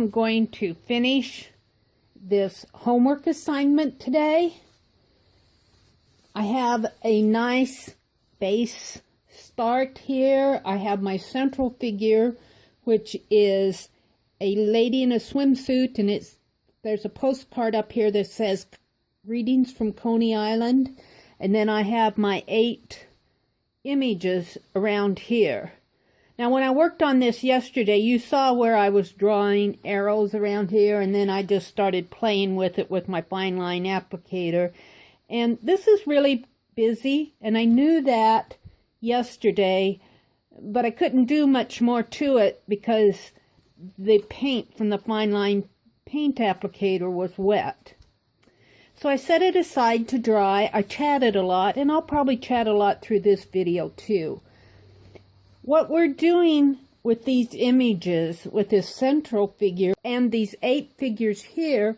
am going to finish this homework assignment today. I have a nice base start here. I have my central figure, which is a lady in a swimsuit, and there's a postcard up here that says Greetings from Coney Island, and then I have my 8 images around here. Now, when I worked on this yesterday, you saw where I was drawing arrows around here, and then I just started playing with it with my fine line applicator. And this is really busy, and I knew that yesterday, but I couldn't do much more to it because the paint from the fine line paint applicator was wet. So I set it aside to dry. I chatted a lot, and I'll probably chat a lot through this video too. What we're doing with these images, with this central figure and these 8 figures here,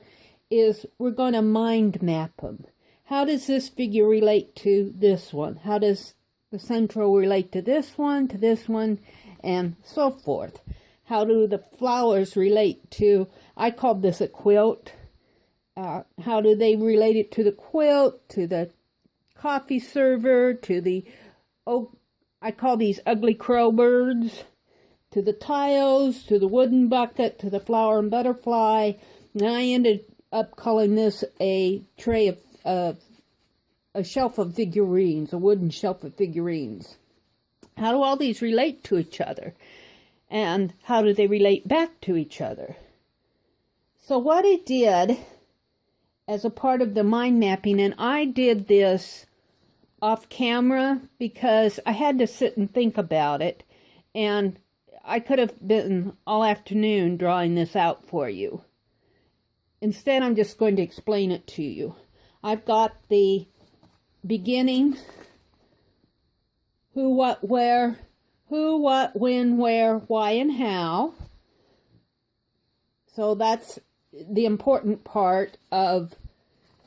is we're going to mind map them. How does this figure relate to this one? How does the central relate to this one, and so forth? How do the flowers relate to, I called this a quilt. How do they relate it to the quilt, to the coffee server, to the, I call these ugly crow birds, to the tiles, to the wooden bucket, to the flower and butterfly. And I ended up calling this a tray of, a shelf of figurines, a wooden shelf of figurines. How do all these relate to each other? And how do they relate back to each other? So what I did as a part of the mind mapping, and I did this off camera because I had to sit and think about it, and I could have been all afternoon drawing this out for you. Instead, I'm just going to explain it to you. I've got the beginning, who, what, where, who, what, when, where, why, and how. So that's the important part of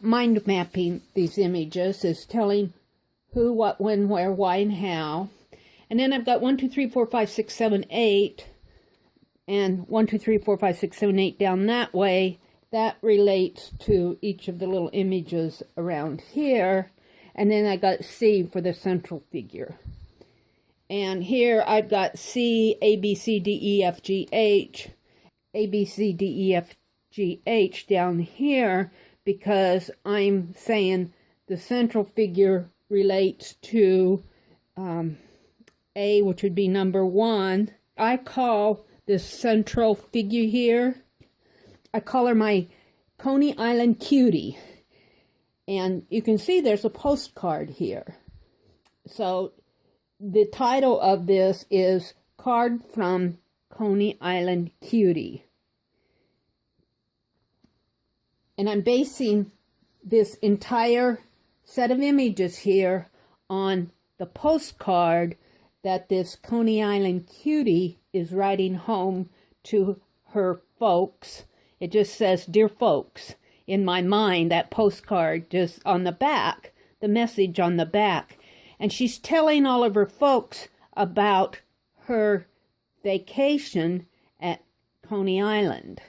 mind mapping these images, is telling who, what, when, where, why, and how. And then I've got 1, 2, 3, 4, 5, 6, 7, 8, and 1, 2, 3, 4, 5, 6, 7, 8 down that way. That relates to each of the little images around here. And then I got C for the central figure. And here I've got C, A, B, C, D, E, F, G, H, A, B, C, D, E, F, G, H down here, because I'm saying the central figure relates to A, which would be number 1. I call this central figure here, I call her my Coney Island cutie. And you can see there's a postcard here. So the title of this is Card from Coney Island Cutie. And I'm basing this entire set of images here on the postcard that this Coney Island cutie is writing home to her folks. It just says, Dear Folks. In my mind, that postcard just on the back, the message on the back. And she's telling all of her folks about her vacation at Coney Island.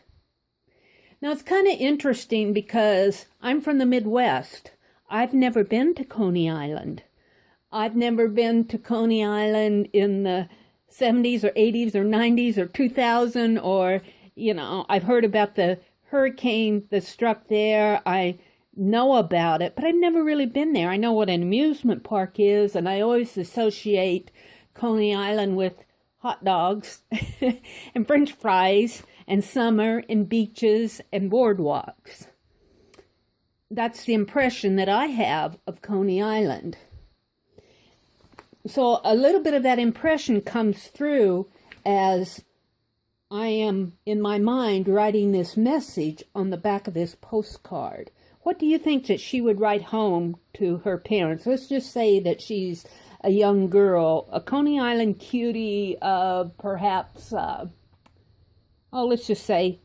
Now, it's kind of interesting because I'm from the Midwest. I've never been to Coney Island. I've never been to Coney Island in the 70s or 80s or 90s or 2000 or, you know, I've heard about the hurricane that struck there. I know about it, but I've never really been there. I know what an amusement park is, and I always associate Coney Island with hot dogs and French fries and summer and beaches and boardwalks. That's the impression that I have of Coney Island. So a little bit of that impression comes through as I am, in my mind, writing this message on the back of this postcard. What do you think that she would write home to her parents? Let's just say that she's a young girl, a Coney Island cutie of perhaps, let's just say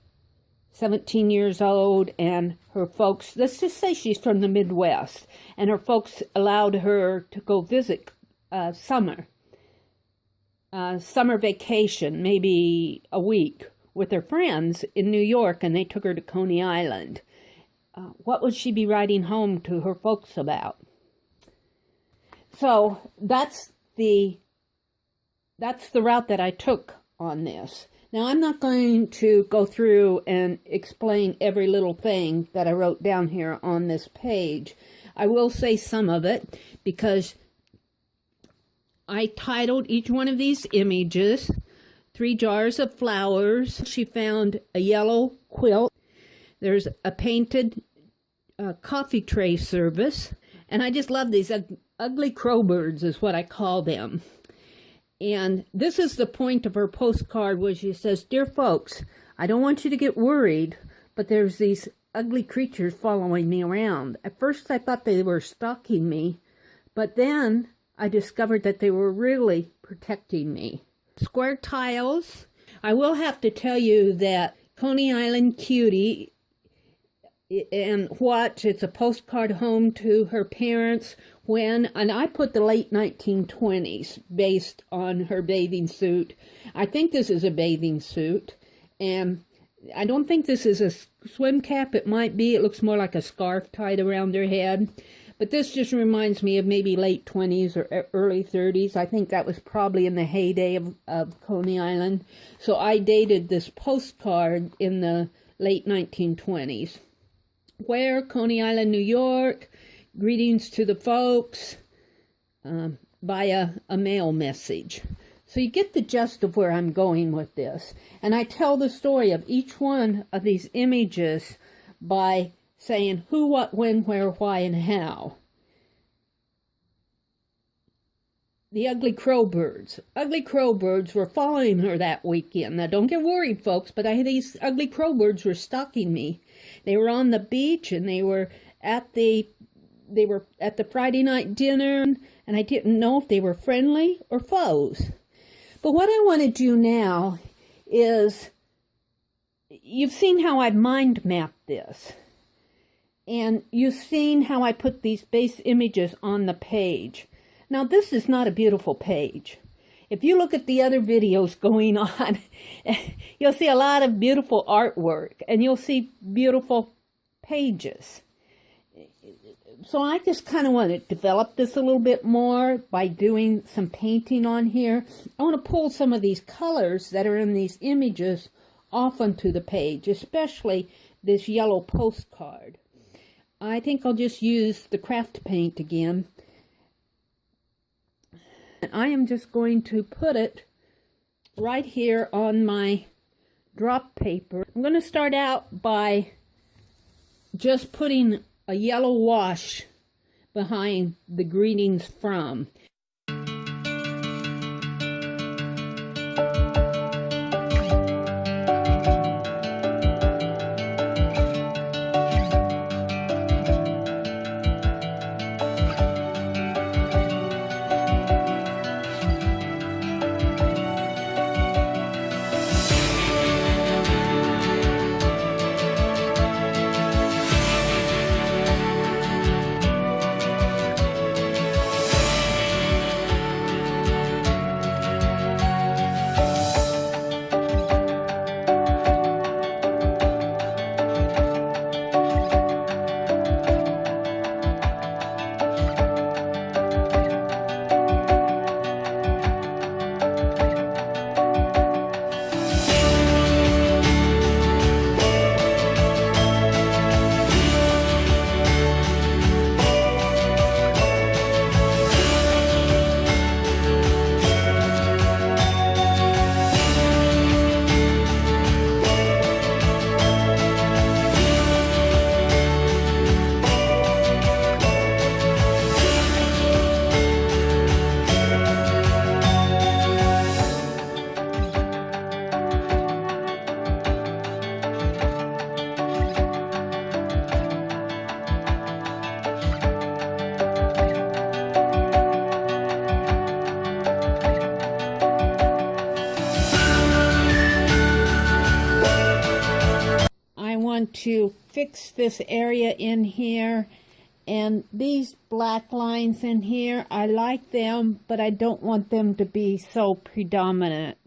17 years old, and her folks, let's just say she's from the Midwest, and her folks allowed her to go visit summer vacation, maybe a week with her friends in New York, and they took her to Coney Island. What would she be writing home to her folks about? So that's the route that I took on this. Now, I'm not going to go through and explain every little thing that I wrote down here on this page. I will say some of it because I titled each one of these images 3 Jars of Flowers. She found a yellow quilt. There's a painted coffee tray service. And I just love these ugly crowbirds is what I call them. And this is the point of her postcard where she says, "Dear folks, I don't want you to get worried, but there's these ugly creatures following me around. At first I thought they were stalking me, but then I discovered that they were really protecting me." Square tiles. I will have to tell you that Coney Island Cutie and what, it's a postcard home to her parents when, and I put the late 1920s based on her bathing suit. I think this is a bathing suit, and I don't think this is a swim cap. It might be. It looks more like a scarf tied around her head. But this just reminds me of maybe late 20s or early 30s. I think that was probably in the heyday of Coney Island. So I dated this postcard in the late 1920s. Where? Coney Island, New York. Greetings to the folks via a mail message. So you get the gist of where I'm going with this. And I tell the story of each one of these images by saying who, what, when, where, why, and how. The ugly crowbirds. Ugly crowbirds were following her that weekend. Now, don't get worried, folks, but these ugly crowbirds were stalking me. They were on the beach, and they were at the Friday night dinner, and I didn't know if they were friendly or foes. But what I want to do now is, you've seen how I mind mapped this. And you've seen how I put these base images on the page. Now, this is not a beautiful page. If you look at the other videos going on, you'll see a lot of beautiful artwork, and you'll see beautiful pages. So I just kind of want to develop this a little bit more by doing some painting on here. I want to pull some of these colors that are in these images off onto the page, especially this yellow postcard. I think I'll just use the craft paint again. And I am just going to put it right here on my drop paper. I'm going to start out by just putting a yellow wash behind the greetings from. To fix this area in here, and these black lines in here, I like them, but I don't want them to be so predominant.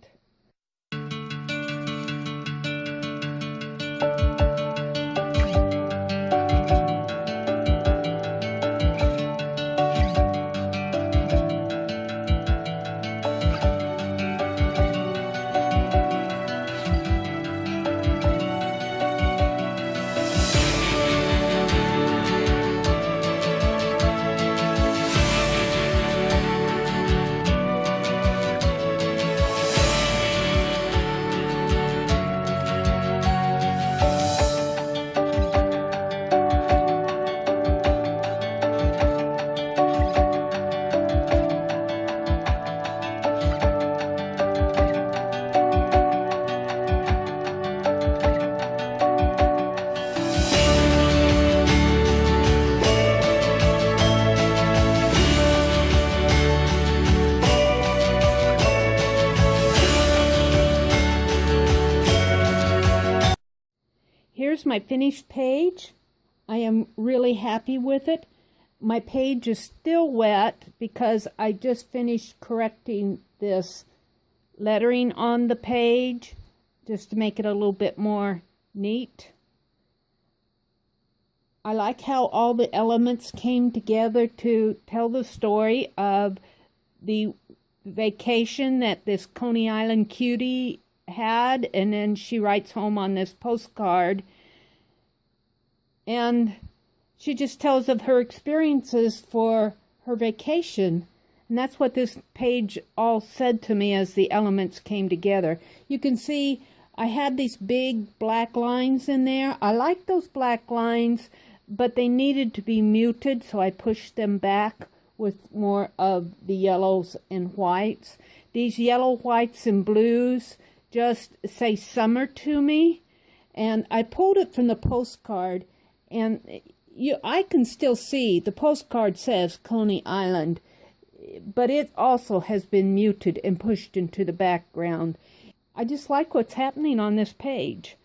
my finished page. I am really happy with it. My page is still wet because I just finished correcting this lettering on the page just to make it a little bit more neat. I like how all the elements came together to tell the story of the vacation that this Coney Island cutie had, and then she writes home on this postcard, and she just tells of her experiences for her vacation. And that's what this page all said to me as the elements came together. You can see I had these big black lines in there. I like those black lines, but they needed to be muted, so I pushed them back with more of the yellows and whites. These yellow, whites, and blues just say summer to me. And I pulled it from the postcard, and I can still see the postcard says Coney Island, but it also has been muted and pushed into the background. I just like what's happening on this page.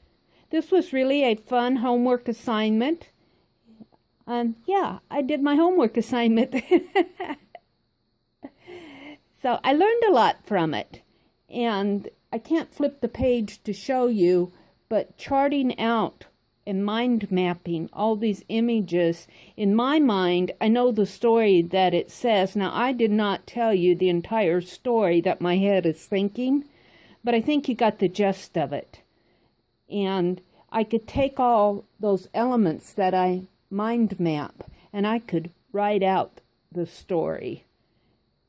This was really a fun homework assignment. And yeah, I did my homework assignment. So I learned a lot from it. And I can't flip the page to show you, but charting out and mind mapping all these images, in my mind, I know the story that it says. Now, I did not tell you the entire story that my head is thinking, but I think you got the gist of it. And I could take all those elements that I mind map, and I could write out the story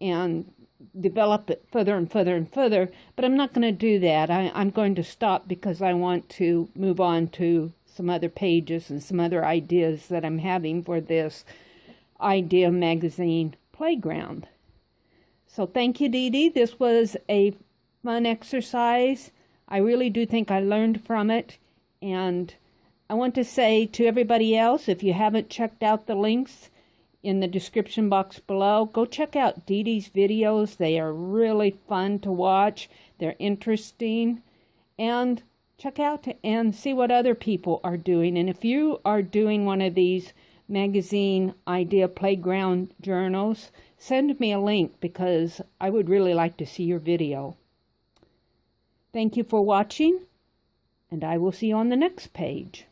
and develop it further and further and further, but I'm not going to do that. I'm going to stop because I want to move on to some other pages and some other ideas that I'm having for this Idea Magazine playground. So thank you, Dede. This was a fun exercise. I really do think I learned from it, and I want to say to everybody else, if you haven't checked out the links in the description box below, go check out Dede's videos. They are really fun to watch. They're interesting. And check out and see what other people are doing. And if you are doing one of these magazine idea playground journals, send me a link because I would really like to see your video. Thank you for watching, and I will see you on the next page.